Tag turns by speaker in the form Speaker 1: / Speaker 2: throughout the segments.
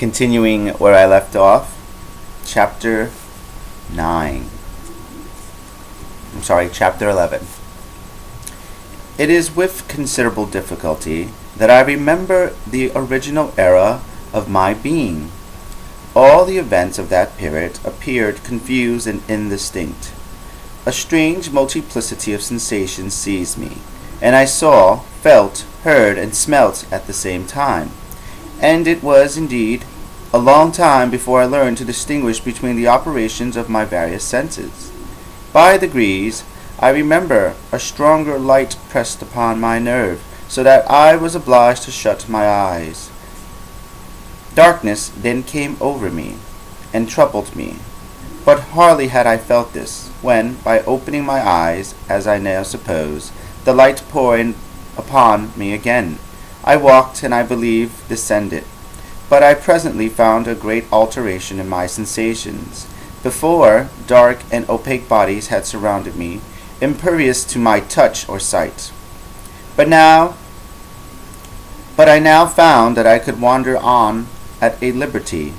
Speaker 1: Continuing where I left off, chapter 9. Chapter 11. It is with considerable difficulty that I remember the original era of my being. All the events of that period appeared confused and indistinct. A strange multiplicity of sensations seized me, and I saw, felt, heard, and smelt at the same time. And it was, indeed, a long time before I learned to distinguish between the operations of my various senses. By degrees, I remember a stronger light pressed upon my nerve, so that I was obliged to shut my eyes. Darkness then came over me, and troubled me. But hardly had I felt this, when, by opening my eyes, as I now suppose, the light poured upon me again. I walked, and I believe descended. But I presently found a great alteration in my sensations. Before, dark and opaque bodies had surrounded me, impervious to my touch or sight. But I now found that I could wander on at a liberty,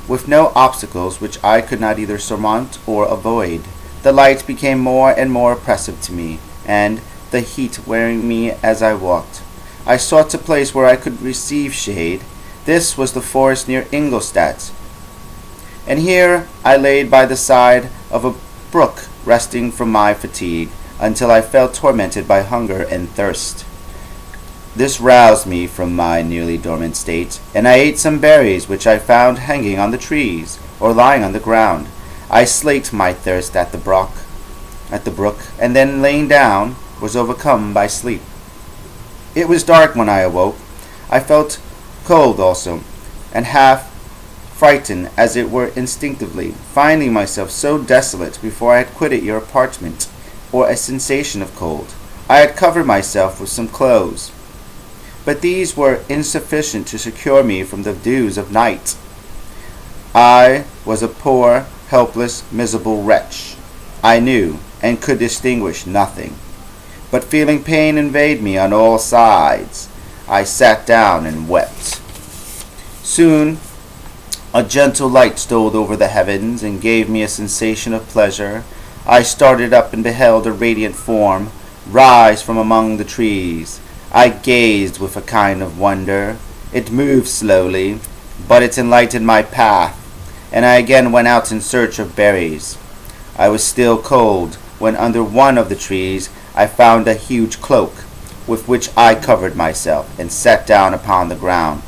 Speaker 1: with no obstacles which I could not either surmount or avoid. The light became more and more oppressive to me, and the heat wearing me as I walked. I sought a place where I could receive shade. This was the forest near Ingolstadt, and here I laid by the side of a brook, resting from my fatigue, until I felt tormented by hunger and thirst. This roused me from my nearly dormant state, and I ate some berries which I found hanging on the trees, or lying on the ground. I slaked my thirst at the brook, and then laying down, was overcome by sleep. It was dark when I awoke. I felt cold also, and half frightened, as it were instinctively, finding myself so desolate before I had quitted your apartment, or a sensation of cold. I had covered myself with some clothes, but these were insufficient to secure me from the dews of night. I was a poor, helpless, miserable wretch. I knew, and could distinguish nothing. But feeling pain invade me on all sides, I sat down and wept. Soon a gentle light stole over the heavens and gave me a sensation of pleasure. I started up and beheld a radiant form rise from among the trees. I gazed with a kind of wonder. It moved slowly, but it enlightened my path, and I again went out in search of berries. I was still cold when under one of the trees I found a huge cloak, with which I covered myself and sat down upon the ground.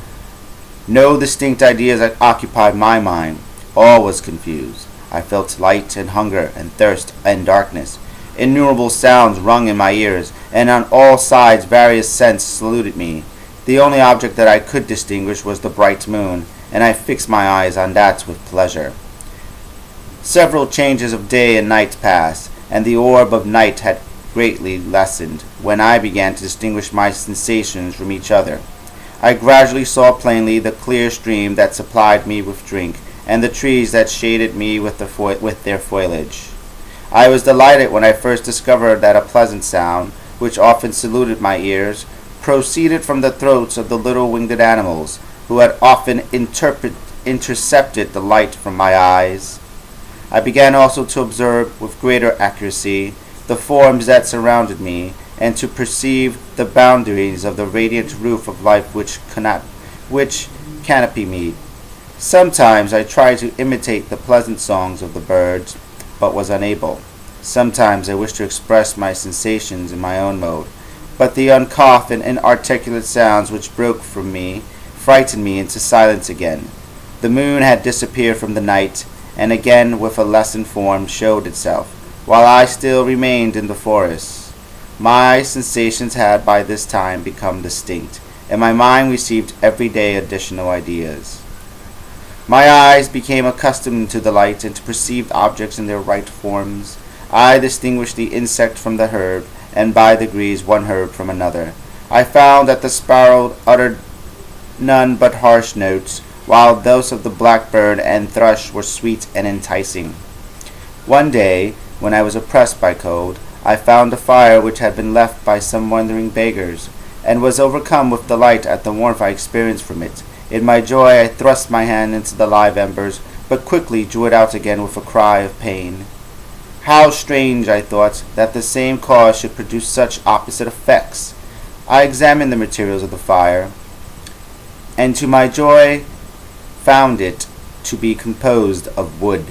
Speaker 1: No distinct ideas occupied my mind. All was confused. I felt light and hunger and thirst and darkness. Innumerable sounds rung in my ears, and on all sides various scents saluted me. The only object that I could distinguish was the bright moon, and I fixed my eyes on that with pleasure. Several changes of day and night passed, and the orb of night had greatly lessened, when I began to distinguish my sensations from each other. I gradually saw plainly the clear stream that supplied me with drink, and the trees that shaded me with their foliage. I was delighted when I first discovered that a pleasant sound, which often saluted my ears, proceeded from the throats of the little winged animals, who had often intercepted the light from my eyes. I began also to observe with greater accuracy the forms that surrounded me, and to perceive the boundaries of the radiant roof of life which canopy me. Sometimes I tried to imitate the pleasant songs of the birds, but was unable. Sometimes I wished to express my sensations in my own mode, but the uncouth and inarticulate sounds which broke from me frightened me into silence again. The moon had disappeared from the night, and again with a lessened form showed itself, while I still remained in the forest. My sensations had by this time become distinct, and my mind received every day additional ideas. My eyes became accustomed to the light and to perceive objects in their right forms. I distinguished the insect from the herb, and by degrees one herb from another. I found that the sparrow uttered none but harsh notes, while those of the blackbird and thrush were sweet and enticing. One day, when I was oppressed by cold, I found a fire which had been left by some wandering beggars, and was overcome with delight at the warmth I experienced from it, In my joy I thrust my hand into the live embers, but quickly drew it out again with a cry of pain. How strange, I thought, that the same cause should produce such opposite effects. I examined the materials of the fire, and to my joy found it to be composed of wood.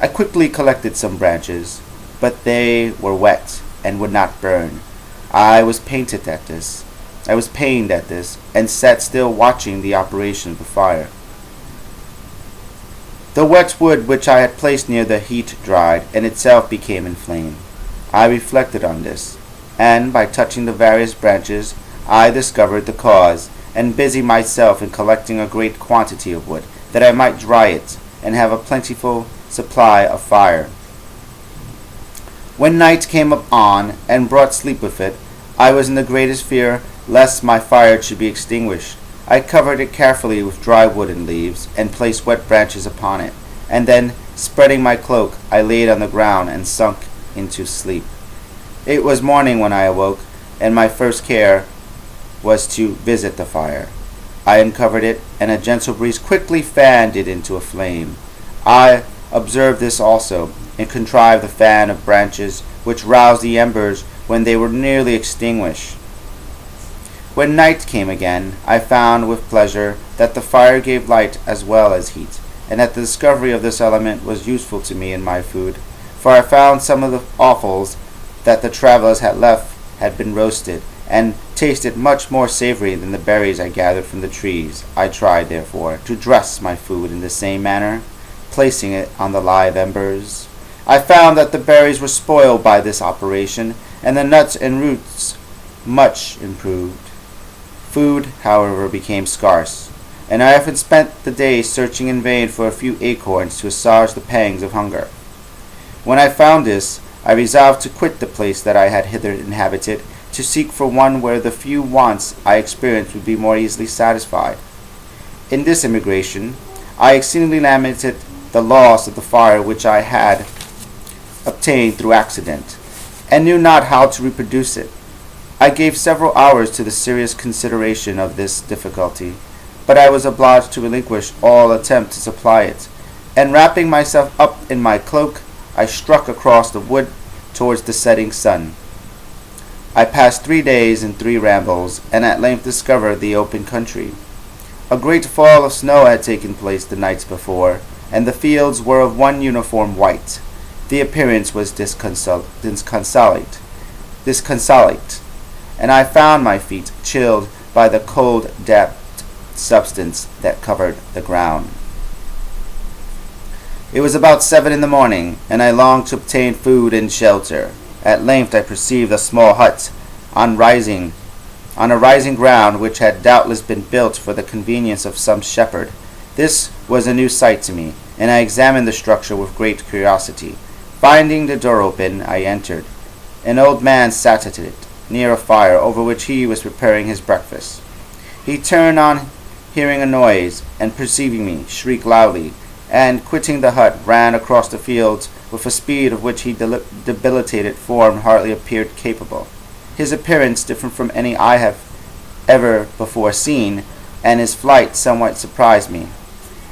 Speaker 1: I quickly collected some branches, but they were wet and would not burn. I was pained at this, and sat still watching the operation of the fire. The wet wood which I had placed near the heat dried, and itself became inflamed. I reflected on this, and by touching the various branches, I discovered the cause, and busied myself in collecting a great quantity of wood, that I might dry it, and have a plentiful supply of fire. When night came on, and brought sleep with it, I was in the greatest fear lest my fire should be extinguished. I covered it carefully with dry wood and leaves, and placed wet branches upon it, and then, spreading my cloak, I laid on the ground and sunk into sleep. It was morning when I awoke, and my first care was to visit the fire. I uncovered it, and a gentle breeze quickly fanned it into a flame. I observed this also, and contrived a fan of branches, which roused the embers when they were nearly extinguished. When night came again, I found with pleasure that the fire gave light as well as heat, and that the discovery of this element was useful to me in my food, for I found some of the offals that the travelers had left had been roasted, and tasted much more savory than the berries I gathered from the trees. I tried, therefore, to dress my food in the same manner, placing it on the live embers. I found that the berries were spoiled by this operation, and the nuts and roots much improved. Food, however, became scarce, and I often spent the day searching in vain for a few acorns to assuage the pangs of hunger. When I found this, I resolved to quit the place that I had hither inhabited, to seek for one where the few wants I experienced would be more easily satisfied. In this emigration, I exceedingly lamented the loss of the fire which I had obtained through accident, and knew not how to reproduce it. I gave several hours to the serious consideration of this difficulty, but I was obliged to relinquish all attempt to supply it, and wrapping myself up in my cloak, I struck across the wood towards the setting sun. I passed 3 days and 3 rambles, and at length discovered the open country. A great fall of snow had taken place the nights before, and the fields were of one uniform white. The appearance was disconsolate, and I found my feet chilled by the cold, damp substance that covered the ground. It was about 7 in the morning, and I longed to obtain food and shelter. At length I perceived a small hut on a rising ground which had doubtless been built for the convenience of some shepherd. This was a new sight to me, and I examined the structure with great curiosity. Finding the door open, I entered. An old man sat at it, near a fire over which he was preparing his breakfast. He turned on hearing a noise, and perceiving me, shrieked loudly, and, quitting the hut, ran across the fields with a speed of which his debilitated form hardly appeared capable. His appearance different from any I have ever before seen, and his flight somewhat surprised me.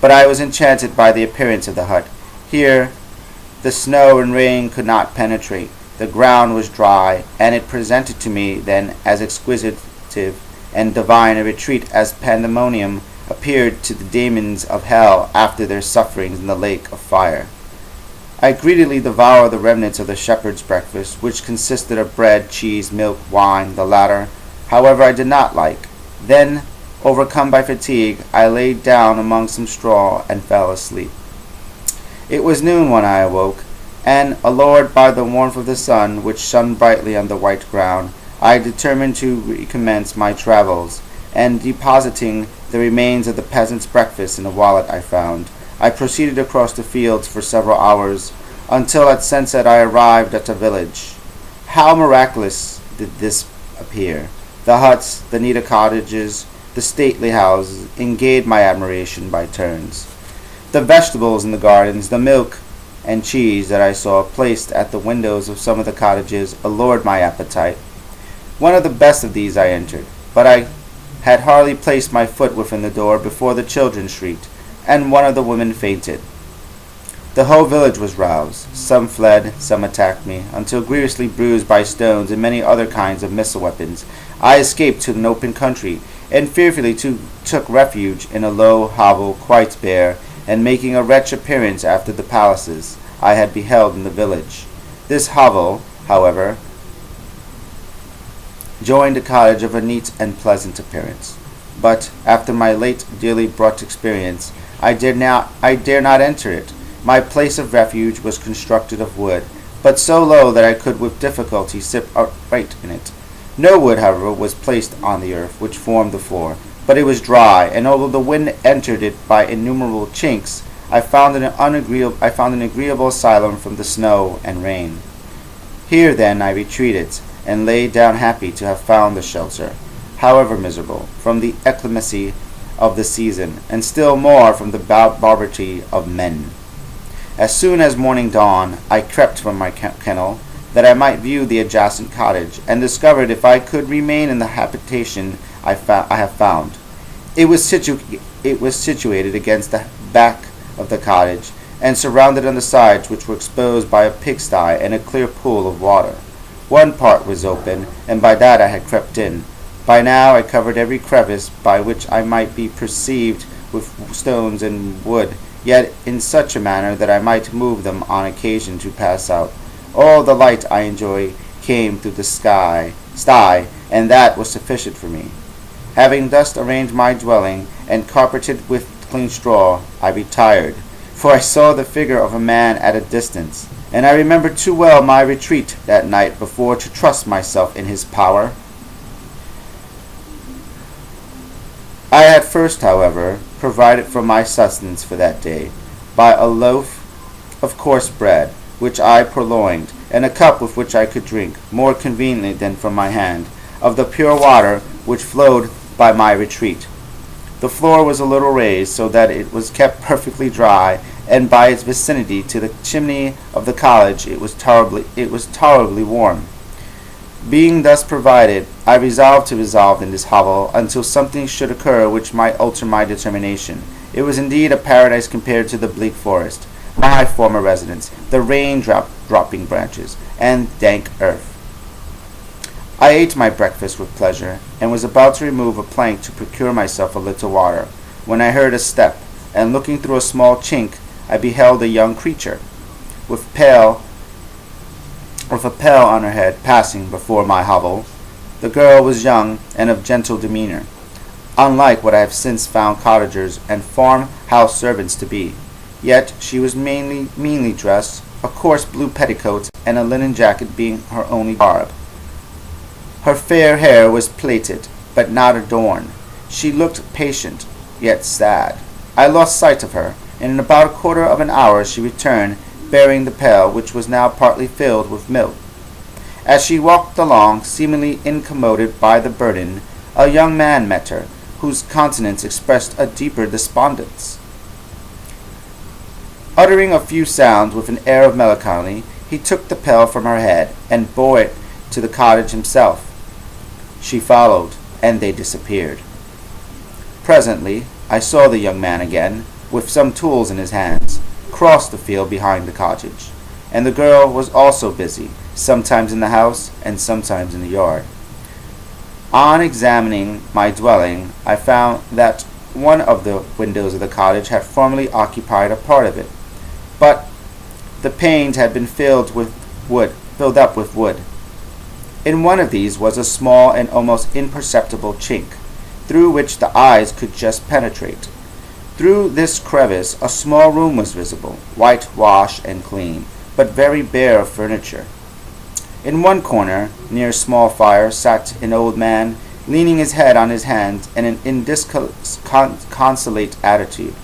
Speaker 1: But I was enchanted by the appearance of the hut. Here the snow and rain could not penetrate. The ground was dry, and it presented to me then as exquisite and divine a retreat as pandemonium appeared to the demons of hell after their sufferings in the lake of fire. I greedily devoured the remnants of the shepherd's breakfast, which consisted of bread, cheese, milk, wine, the latter, however, I did not like. Then, overcome by fatigue, I laid down among some straw and fell asleep. It was noon when I awoke, and, allured by the warmth of the sun, which shone brightly on the white ground, I determined to recommence my travels, and depositing the remains of the peasant's breakfast in a wallet I found, I proceeded across the fields for several hours, until at sunset I arrived at a village. How miraculous did this appear! The huts, the neat cottages, the stately houses, engaged my admiration by turns. The vegetables in the gardens, the milk and cheese that I saw placed at the windows of some of the cottages, allured my appetite. One of the best of these I entered, but I Had hardly placed my foot within the door before the children shrieked, and one of the women fainted. The whole village was roused. Some fled, some attacked me, until grievously bruised by stones and many other kinds of missile weapons, I escaped to an open country, and fearfully took refuge in a low hovel quite bare, and making a wretched appearance after the palaces I had beheld in the village. This hovel, however, joined a cottage of a neat and pleasant appearance. But after my late dearly brought experience, I dare not enter it. My place of refuge was constructed of wood, but so low that I could with difficulty sit upright in it. No wood, however, was placed on the earth which formed the floor, but it was dry, and although the wind entered it by innumerable chinks, I found an agreeable asylum from the snow and rain. Here, then, I retreated, and lay down happy to have found the shelter, however miserable, from the inclemency of the season, and still more from the barbarity of men. As soon as morning dawned, I crept from my kennel, that I might view the adjacent cottage, and discovered if I could remain in the habitation I have found. It was situated against the back of the cottage, and surrounded on the sides, which were exposed by a pigsty and a clear pool of water. One part was open, and by that I had crept in. By now I covered every crevice by which I might be perceived with stones and wood, yet in such a manner that I might move them on occasion to pass out. All the light I enjoy came through the sty, and that was sufficient for me. Having thus arranged my dwelling, and carpeted with clean straw, I retired, for I saw the figure of a man at a distance, and I remembered too well my retreat that night before to trust myself in his power. I had first, however, provided for my sustenance for that day by a loaf of coarse bread, which I purloined, and a cup with which I could drink, more conveniently than from my hand, of the pure water which flowed by my retreat. The floor was a little raised, so that it was kept perfectly dry, and by its vicinity to the chimney of the cottage it was tolerably warm. Being thus provided, I resolved to resolve in this hovel until something should occur which might alter my determination. It was indeed a paradise compared to the bleak forest, my former residence, the rain-dropping branches, and dank earth. I ate my breakfast with pleasure, and was about to remove a plank to procure myself a little water, when I heard a step, and looking through a small chink, I beheld a young creature, with a pail on her head, passing before my hovel. The girl was young and of gentle demeanor, unlike what I have since found cottagers and farm-house servants to be. Yet she was meanly dressed, a coarse blue petticoat and a linen jacket being her only garb. Her fair hair was plaited, but not adorned. She looked patient, yet sad. I lost sight of her, and in about a quarter of an hour she returned, bearing the pail, which was now partly filled with milk. As she walked along, seemingly incommoded by the burden, a young man met her, whose countenance expressed a deeper despondence. Uttering a few sounds with an air of melancholy, he took the pail from her head, and bore it to the cottage himself. She followed, and they disappeared. Presently I saw the young man again, with some tools in his hands, cross the field behind the cottage, and the girl was also busy, sometimes in the house and sometimes in the yard. On examining my dwelling, I found that one of the windows of the cottage had formerly occupied a part of it, but the panes had been filled up with wood. In one of these was a small and almost imperceptible chink, through which the eyes could just penetrate. Through this crevice a small room was visible, whitewashed and clean, but very bare of furniture. In one corner, near a small fire, sat an old man, leaning his head on his hands in an disconsolate attitude.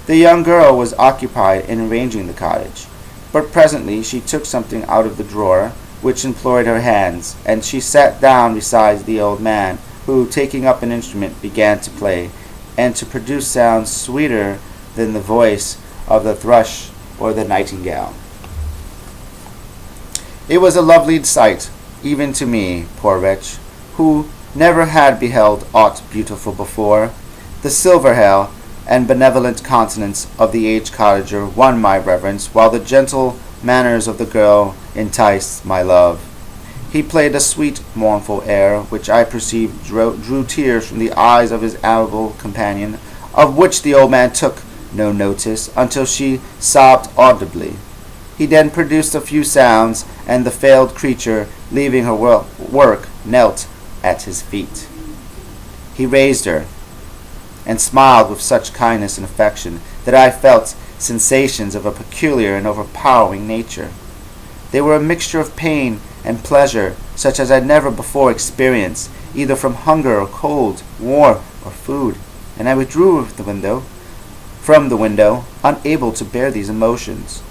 Speaker 1: The young girl was occupied in arranging the cottage, but presently she took something out of the drawer, which employed her hands, and she sat down beside the old man, who, taking up an instrument, began to play, and to produce sounds sweeter than the voice of the thrush or the nightingale. It was a lovely sight, even to me, poor wretch, who never had beheld aught beautiful before. The silver hair and benevolent countenance of the aged cottager won my reverence, while the gentle manners of the girl enticed my love. He played a sweet, mournful air, which I perceived drew tears from the eyes of his amiable companion, of which the old man took no notice until she sobbed audibly. He then produced a few sounds, and the failed creature, leaving her work, knelt at his feet. He raised her, and smiled with such kindness and affection that I felt sensations of a peculiar and overpowering nature. They were a mixture of pain and pleasure such as I had never before experienced, either from hunger or cold, war or food, and I withdrew from the window, unable to bear these emotions.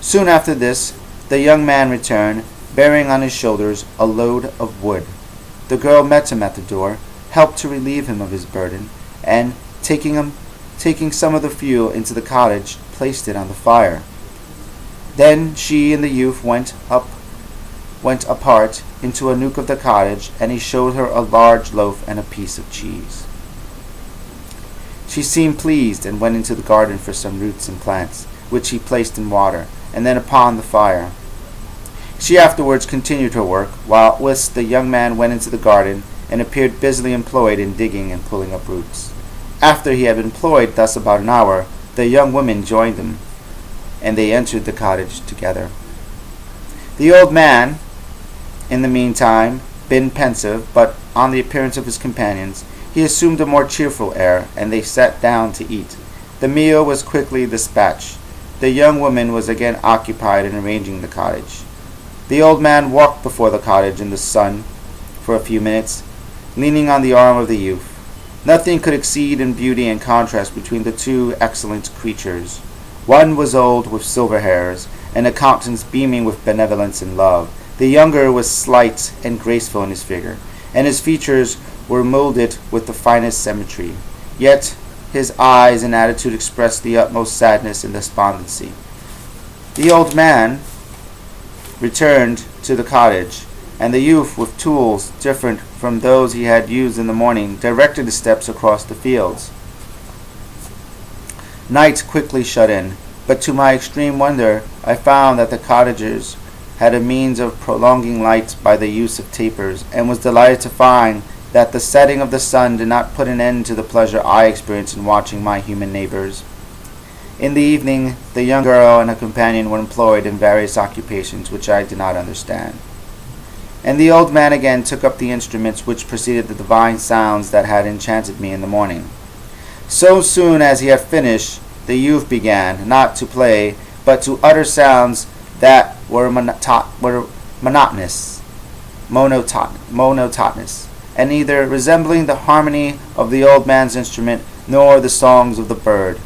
Speaker 1: Soon after this, the young man returned, bearing on his shoulders a load of wood. The girl met him at the door, helped to relieve him of his burden, and, taking some of the fuel into the cottage, placed it on the fire. Then she and the youth went apart into a nook of the cottage, and he showed her a large loaf and a piece of cheese. She seemed pleased, and went into the garden for some roots and plants, which he placed in water, and then upon the fire. She afterwards continued her work, whilst the young man went into the garden, and appeared busily employed in digging and pulling up roots. After he had been employed thus about an hour, the young woman joined him, and they entered the cottage together. The old man, in the meantime, been pensive, but on the appearance of his companions, he assumed a more cheerful air, and they sat down to eat. The meal was quickly dispatched. The young woman was again occupied in arranging the cottage. The old man walked before the cottage in the sun for a few minutes, leaning on the arm of the youth. Nothing could exceed in beauty and contrast between the two excellent creatures. One was old, with silver hairs, and a countenance beaming with benevolence and love. The younger was slight and graceful in his figure, and his features were molded with the finest symmetry. Yet his eyes and attitude expressed the utmost sadness and despondency. The old man returned to the cottage, and the youth, with tools different from those he had used in the morning, directed his steps across the fields. Night quickly shut in, but to my extreme wonder I found that the cottagers had a means of prolonging light by the use of tapers, and was delighted to find that the setting of the sun did not put an end to the pleasure I experienced in watching my human neighbors. In the evening, the young girl and her companion were employed in various occupations which I did not understand, and the old man again took up the instruments which preceded the divine sounds that had enchanted me in the morning. So soon as he had finished, the youth began, not to play, but to utter sounds that were monotonous, and neither resembling the harmony of the old man's instrument nor the songs of the bird.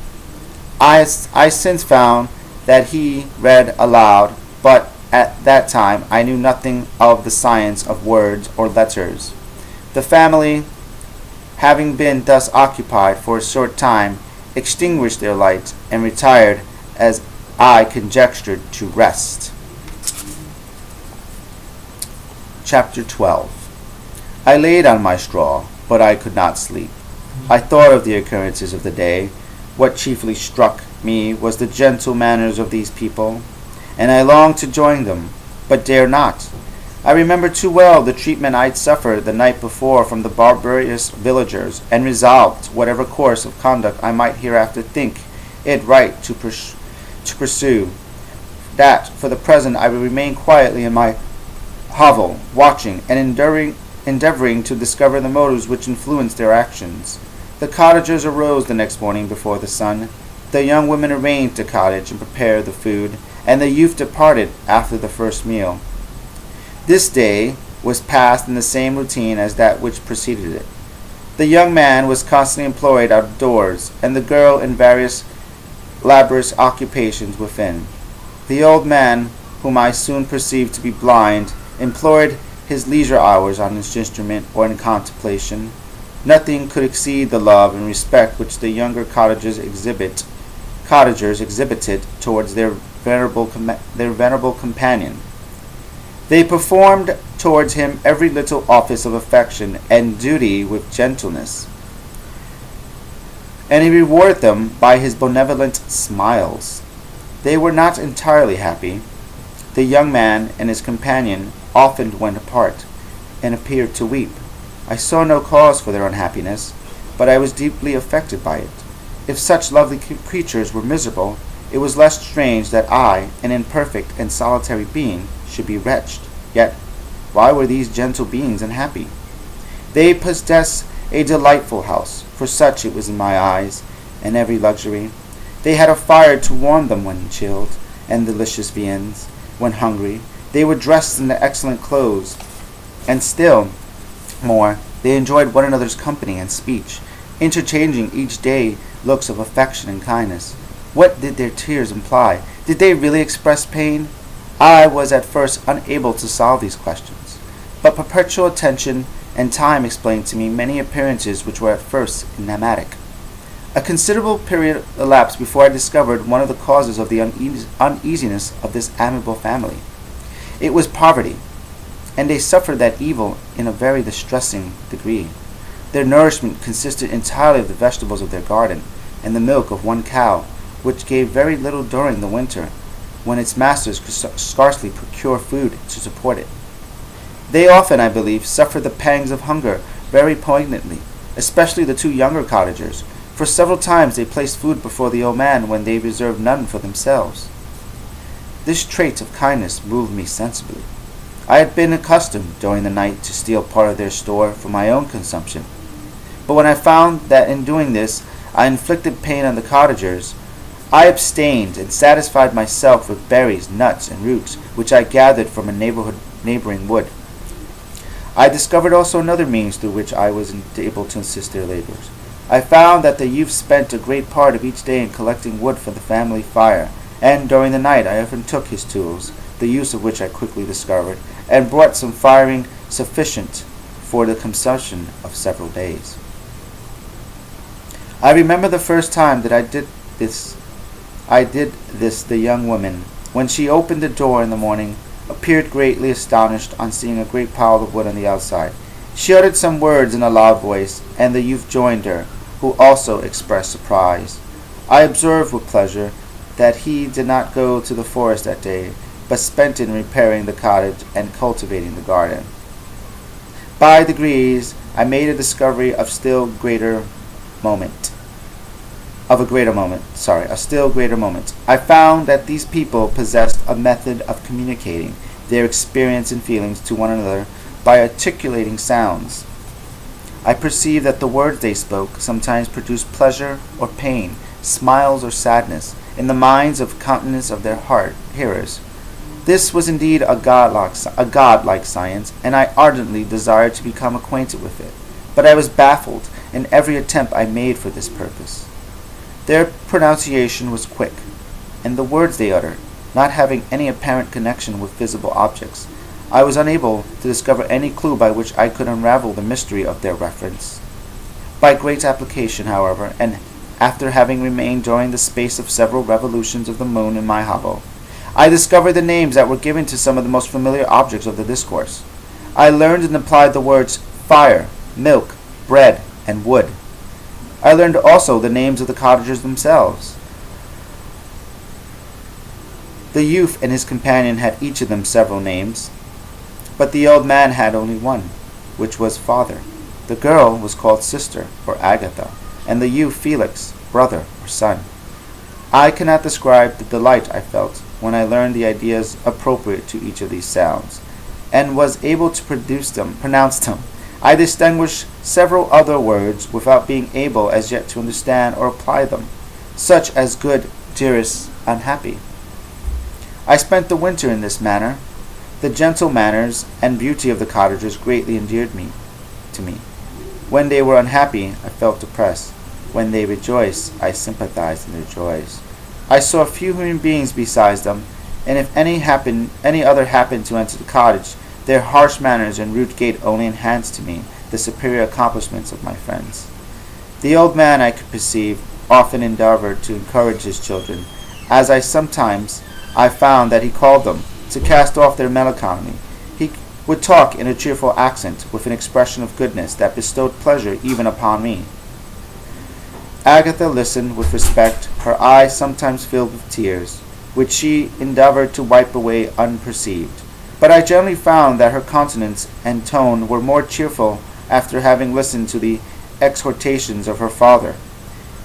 Speaker 1: I since found that he read aloud, but at that time I knew nothing of the science of words or letters. The family, having been thus occupied for a short time, extinguished their light and retired, as I conjectured, to rest. Chapter 12. I laid on my straw, but I could not sleep. I thought of the occurrences of the day. What chiefly struck me was the gentle manners of these people, and I longed to join them, but dare not. I remember too well the treatment I had suffered the night before from the barbarous villagers, and resolved, whatever course of conduct I might hereafter think it right to pursue, that for the present I would remain quietly in my hovel, watching and endeavoring to discover the motives which influenced their actions. The cottagers arose the next morning before the sun. The young women arranged the cottage and prepared the food, and the youth departed after the first meal. This day was passed in the same routine as that which preceded it. The young man was constantly employed out of doors, and the girl in various laborious occupations within. The old man, whom I soon perceived to be blind, employed his leisure hours on his instrument or in contemplation. Nothing could exceed the love and respect which the younger cottagers exhibited towards their venerable companion. They performed towards him every little office of affection and duty with gentleness, and he rewarded them by his benevolent smiles. They were not entirely happy. The young man and his companion often went apart, and appeared to weep. I saw no cause for their unhappiness, but I was deeply affected by it. If such lovely creatures were miserable, it was less strange that I, an imperfect and solitary being, should be wretched. Yet, why were these gentle beings unhappy? They possessed a delightful house, for such it was in my eyes, and every luxury. They had a fire to warm them when chilled, and delicious viands when hungry. They were dressed in excellent clothes, and still more, they enjoyed one another's company and speech, interchanging each day looks of affection and kindness. What did their tears imply? Did they really express pain? I was at first unable to solve these questions, but perpetual attention and time explained to me many appearances which were at first enigmatic. A considerable period elapsed before I discovered one of the causes of the uneasiness of this amiable family. It was poverty, and they suffered that evil in a very distressing degree. Their nourishment consisted entirely of the vegetables of their garden, and the milk of one cow, which gave very little during the winter, when its masters could scarcely procure food to support it. They often, I believe, suffered the pangs of hunger very poignantly, especially the two younger cottagers, for several times they placed food before the old man when they reserved none for themselves. This trait of kindness moved me sensibly. I had been accustomed during the night to steal part of their store for my own consumption, but when I found that in doing this I inflicted pain on the cottagers, I abstained and satisfied myself with berries, nuts, and roots which I gathered from a neighboring wood. I discovered also another means through which I was able to assist their labors. I found that the youth spent a great part of each day in collecting wood for the family fire, and during the night I often took his tools, the use of which I quickly discovered, and brought some firing sufficient for the consumption of several days. I remember the first time that I did this the young woman, when she opened the door in the morning, appeared greatly astonished on seeing a great pile of wood on the outside. She uttered some words in a loud voice, and the youth joined her, who also expressed surprise. I observed with pleasure that he did not go to the forest that day, but spent it in repairing the cottage and cultivating the garden. By degrees, I made a discovery of a still greater moment. I found that these people possessed a method of communicating their experience and feelings to one another by articulating sounds. I perceived that the words they spoke sometimes produced pleasure or pain, smiles or sadness, in the minds of countenance of their hearers. This was indeed a godlike science, and I ardently desired to become acquainted with it, but I was baffled in every attempt I made for this purpose. Their pronunciation was quick, and the words they uttered, not having any apparent connection with visible objects, I was unable to discover any clue by which I could unravel the mystery of their reference. By great application, however, and after having remained during the space of several revolutions of the moon in my hovel, I discovered the names that were given to some of the most familiar objects of the discourse. I learned and applied the words fire, milk, bread, and wood. I learned also the names of the cottagers themselves. The youth and his companion had each of them several names, but the old man had only one, which was father. The girl was called sister, or Agatha, and the youth Felix, brother, or son. I cannot describe the delight I felt when I learned the ideas appropriate to each of these sounds, and was able to pronounce them. I distinguished several other words without being able as yet to understand or apply them, such as good, dearest, unhappy. I spent the winter in this manner. The gentle manners and beauty of the cottagers greatly endeared to me. When they were unhappy, I felt depressed. When they rejoiced, I sympathized in their joys. I saw few human beings besides them, and if any other happened to enter the cottage, their harsh manners and rude gait only enhanced to me the superior accomplishments of my friends. The old man, I could perceive, often endeavored to encourage his children, as I found that he called them, to cast off their melancholy, would talk in a cheerful accent with an expression of goodness that bestowed pleasure even upon me. Agatha listened with respect, her eyes sometimes filled with tears, which she endeavored to wipe away unperceived. But I generally found that her countenance and tone were more cheerful after having listened to the exhortations of her father.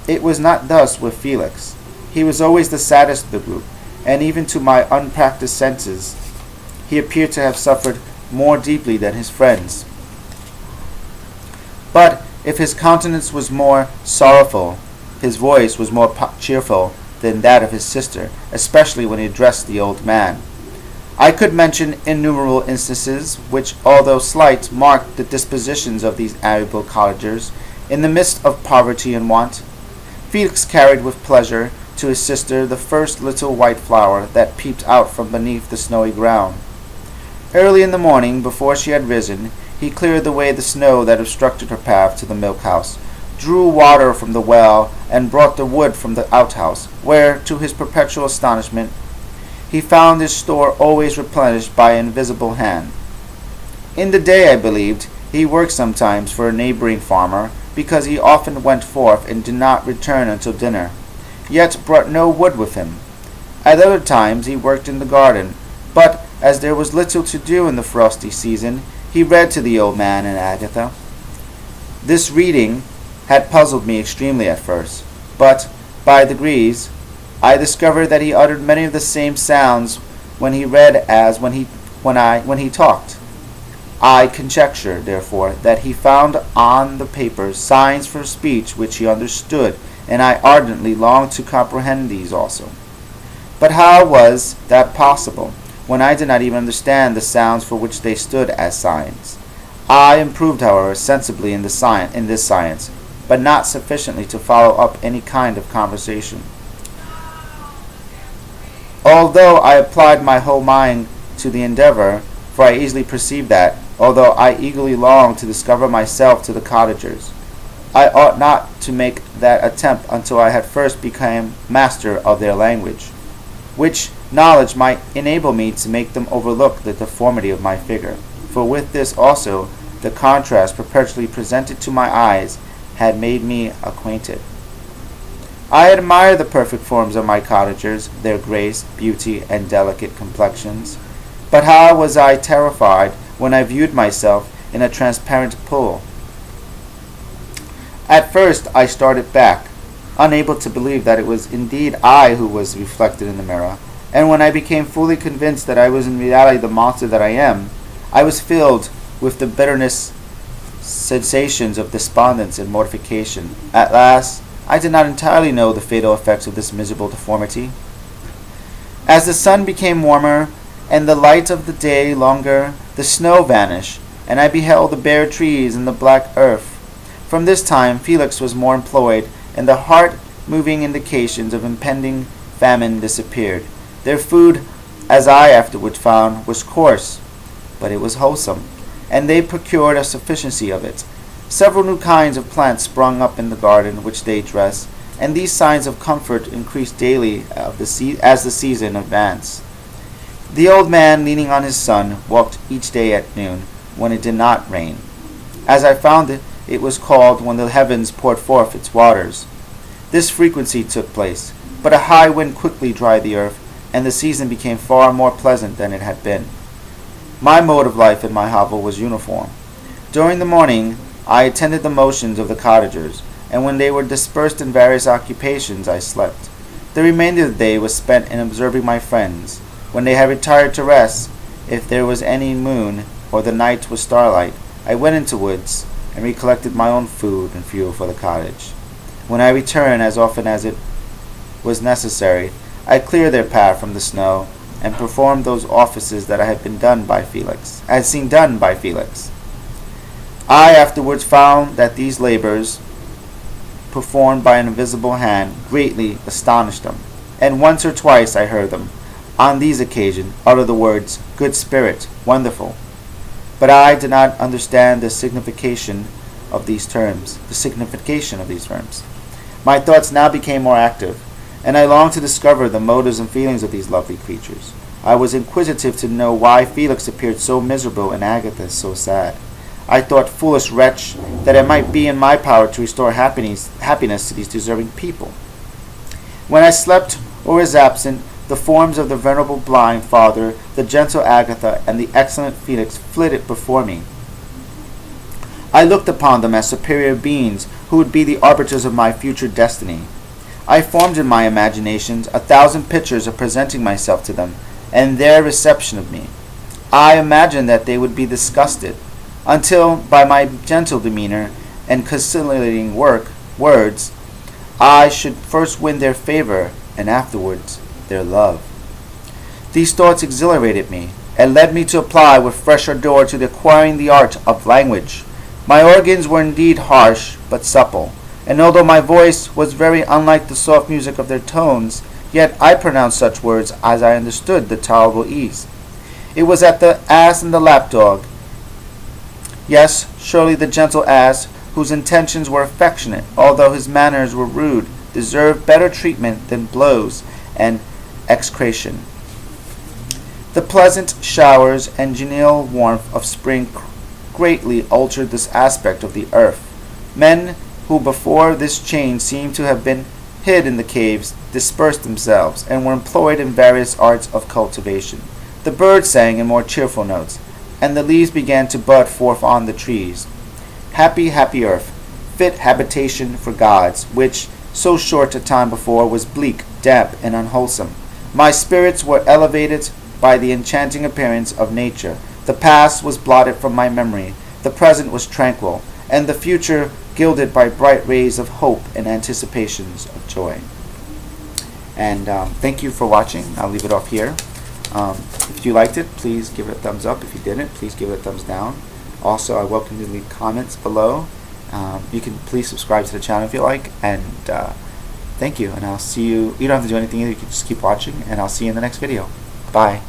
Speaker 1: It was not thus with Felix. He was always the saddest of the group, and even to my unpractised senses, he appeared to have suffered more deeply than his friends. But if his countenance was more sorrowful, his voice was more cheerful than that of his sister, especially when he addressed the old man. I could mention innumerable instances which, although slight, marked the dispositions of these amiable cottagers in the midst of poverty and want. Felix carried with pleasure to his sister the first little white flower that peeped out from beneath the snowy ground. Early in the morning, before she had risen, he cleared away the snow that obstructed her path to the milk-house, drew water from the well, and brought the wood from the outhouse, where, to his perpetual astonishment, he found his store always replenished by an invisible hand. In the day, I believed, he worked sometimes for a neighboring farmer, because he often went forth and did not return until dinner, yet brought no wood with him. At other times he worked in the garden, but as there was little to do in the frosty season, he read to the old man and Agatha. This reading had puzzled me extremely at first, but by degrees I discovered that he uttered many of the same sounds when he read as when he talked. I conjectured, therefore, that he found on the paper signs for speech which he understood, and I ardently longed to comprehend these also. But how was that possible, when I did not even understand the sounds for which they stood as signs? I improved, however, sensibly in this science, but not sufficiently to follow up any kind of conversation. Although I applied my whole mind to the endeavor, for I easily perceived that, although I eagerly longed to discover myself to the cottagers, I ought not to make that attempt until I had first become master of their language, which knowledge might enable me to make them overlook the deformity of my figure, for with this also the contrast perpetually presented to my eyes had made me acquainted. I admired the perfect forms of my cottagers, their grace, beauty, and delicate complexions, but how was I terrified when I viewed myself in a transparent pool. At first I started back, unable to believe that it was indeed I who was reflected in the mirror, and when I became fully convinced that I was in reality the monster that I am, I was filled with the bitterest sensations of despondence and mortification. At last, I did not entirely know the fatal effects of this miserable deformity. As the sun became warmer, and the light of the day longer, the snow vanished, and I beheld the bare trees and the black earth. From this time Felix was more employed, and the heart-moving indications of impending famine disappeared. Their food, as I afterward found, was coarse, but it was wholesome, and they procured a sufficiency of it. Several new kinds of plants sprung up in the garden which they dressed, and these signs of comfort increased daily as the season advanced. The old man, leaning on his son, walked each day at noon, when it did not rain. As I found it, it was called when the heavens poured forth its waters. This frequency took place, but a high wind quickly dried the earth, and the season became far more pleasant than it had been. My mode of life in my hovel was uniform. During the morning, I attended the motions of the cottagers, and when they were dispersed in various occupations, I slept. The remainder of the day was spent in observing my friends. When they had retired to rest, if there was any moon, or the night was starlight, I went into woods, and recollected my own food and fuel for the cottage. When I returned, as often as it was necessary, I cleared their path from the snow, and performed those offices that I had seen done by Felix. I afterwards found that these labors, performed by an invisible hand, greatly astonished them, and once or twice I heard them, on these occasions, utter the words, "Good spirit, wonderful." But I did not understand the signification of these terms. My thoughts now became more active, and I longed to discover the motives and feelings of these lovely creatures. I was inquisitive to know why Felix appeared so miserable and Agatha so sad. I thought, foolish wretch, that it might be in my power to restore happiness to these deserving people. When I slept or was absent, the forms of the venerable blind father, the gentle Agatha, and the excellent Felix flitted before me. I looked upon them as superior beings who would be the arbiters of my future destiny. I formed in my imaginations 1,000 pictures of presenting myself to them, and their reception of me. I imagined that they would be disgusted, until, by my gentle demeanor and conciliating words, I should first win their favor, and afterwards their love. These thoughts exhilarated me, and led me to apply with fresh ardor to acquiring the art of language. My organs were indeed harsh, but supple, and although my voice was very unlike the soft music of their tones, yet I pronounced such words as I understood with tolerable ease. It was at the ass and the lapdog. Yes, surely the gentle ass, whose intentions were affectionate, although his manners were rude, deserved better treatment than blows and execration. The pleasant showers and genial warmth of spring greatly altered this aspect of the earth. Men who before this change seemed to have been hid in the caves dispersed themselves, and were employed in various arts of cultivation. The birds sang in more cheerful notes, and the leaves began to bud forth on the trees. Happy, happy earth, fit habitation for gods, which, so short a time before, was bleak, damp, and unwholesome. My spirits were elevated by the enchanting appearance of nature. The past was blotted from my memory, the present was tranquil, and the future gilded by bright rays of hope and anticipations of joy. And thank you for watching. I'll leave it off here. If you liked it, please give it a thumbs up. If you didn't, please give it a thumbs down. Also, I welcome you to leave comments below. You can please subscribe to the channel if you like. And thank you. And I'll see you. You don't have to do anything either. You can just keep watching. And I'll see you in the next video. Bye.